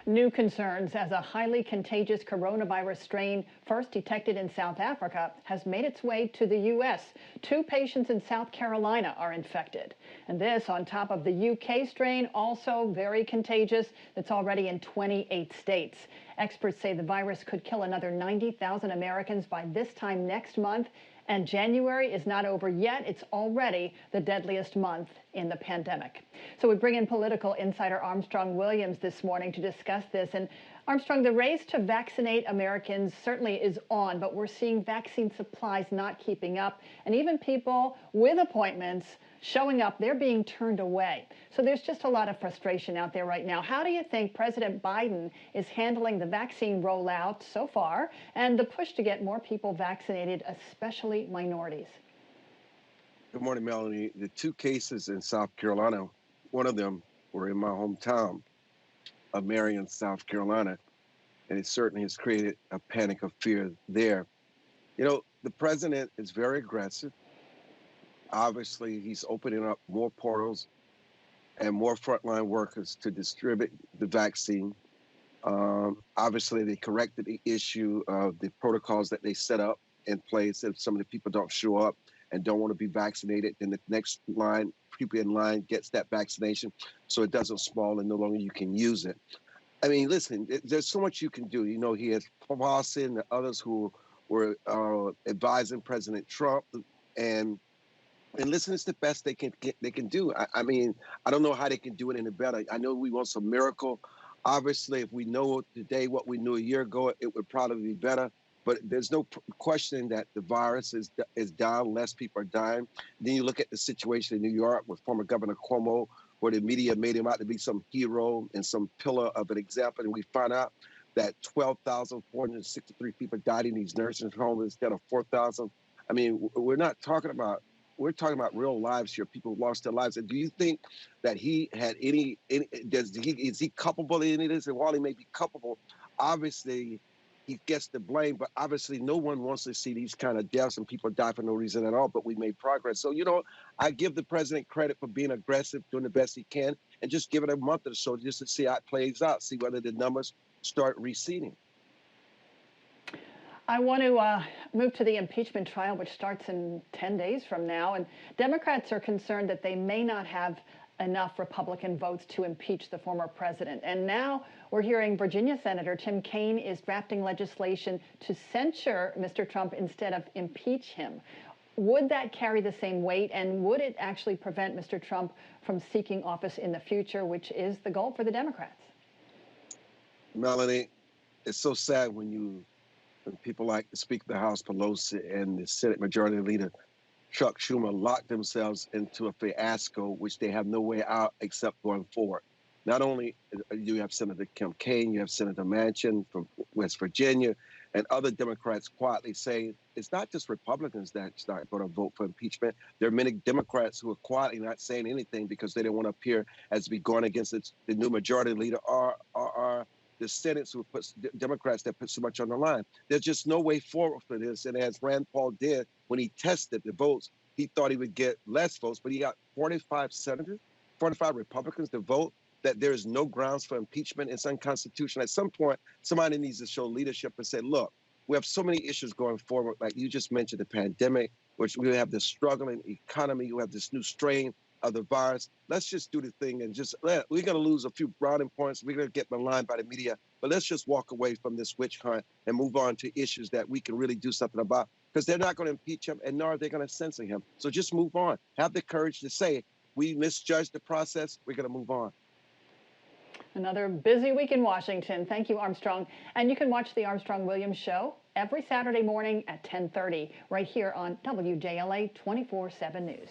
New concerns as a highly contagious coronavirus strain first detected in South Africa has made its way to the U.S. Two patients in South Carolina are infected. And this on top of the UK strain, also very contagious, that's already in 28 states. Experts say the virus could kill another 90,000 Americans by this time next month. And January is not over yet. It's already the deadliest month in the pandemic. So we bring in political insider Armstrong Williams this morning to discuss this. And Armstrong, the race to vaccinate Americans certainly is on, but we're seeing vaccine supplies not keeping up. And even people with appointments showing up, they're being turned away. So there's just a lot of frustration out there right now. How do you think President Biden is handling the vaccine rollout so far and the push to get more people vaccinated, especially minorities? Good morning, Melanie. The two cases in South Carolina, one of them were in my hometown of Marion, South Carolina, and it certainly has created a panic of fear there. You know, the president is very aggressive. Obviously, he's opening up more portals and more frontline workers to distribute the vaccine. Obviously, they corrected the issue of the protocols that they set up in place. If some of the people don't show up and don't want to be vaccinated, then the next line, people in line gets that vaccination, so it doesn't spoil and no longer you can use it. I mean, listen, there's so much you can do. You know, he has Pawson and others who were advising President Trump, and listen, it's the best they can do. I mean, I don't know how they can do it any better. I know we want some miracle. Obviously, if we know today what we knew a year ago, it would probably be better. But there's no question that the virus is down. Less people are dying. Then you look at the situation in New York with former Governor Cuomo, where the media made him out to be some hero and some pillar of an example. And we found out that 12,463 people died in these nursing homes instead of 4,000. I mean, we're talking about real lives here. People lost their lives. And do you think that he had is he culpable in any of this? And while he may be culpable, obviously he gets the blame, but obviously no one wants to see these kind of deaths and people die for no reason at all, but we made progress. So, you know, I give the president credit for being aggressive, doing the best he can, and just give it a month or so just to see how it plays out, see whether the numbers start receding. I want to move to the impeachment trial, which starts in 10 days from now. And Democrats are concerned that they may not have enough Republican votes to impeach the former president. And now we're hearing Virginia Senator Tim Kaine is drafting legislation to censure Mr. Trump instead of impeach him. Would that carry the same weight, and would it actually prevent Mr. Trump from seeking office in the future, which is the goal for the Democrats? Melanie, it's so sad when people like the Speaker of the House, Pelosi, and the Senate Majority Leader, Chuck Schumer, lock themselves into a fiasco which they have no way out except going forward. Not only do you have Senator Tim Kaine, you have Senator Manchin from West Virginia, and other Democrats quietly saying it's not just Republicans that's not going to vote for impeachment. There are many Democrats who are quietly not saying anything because they don't want to appear as be going against the new Majority Leader or the Senate who puts Democrats that put so much on the line. There's just no way forward for this. And as Rand Paul did when he tested the votes, he thought he would get less votes, but he got 45 senators, 45 Republicans to vote that there is no grounds for impeachment. It's unconstitutional. At some point, somebody needs to show leadership and say, look, we have so many issues going forward. Like you just mentioned, the pandemic, which we have this struggling economy. You have this new strain of the virus. Let's just do the thing and we're going to lose a few browning points. We're going to get maligned by the media, but let's just walk away from this witch hunt and move on to issues that we can really do something about, because they're not going to impeach him and nor are they going to censor him. So just move on. Have the courage to say, we misjudged the process. We're going to move on. Another busy week in Washington. Thank you, Armstrong. And you can watch the Armstrong Williams Show every Saturday morning at 10:30 right here on WJLA 24/7 News.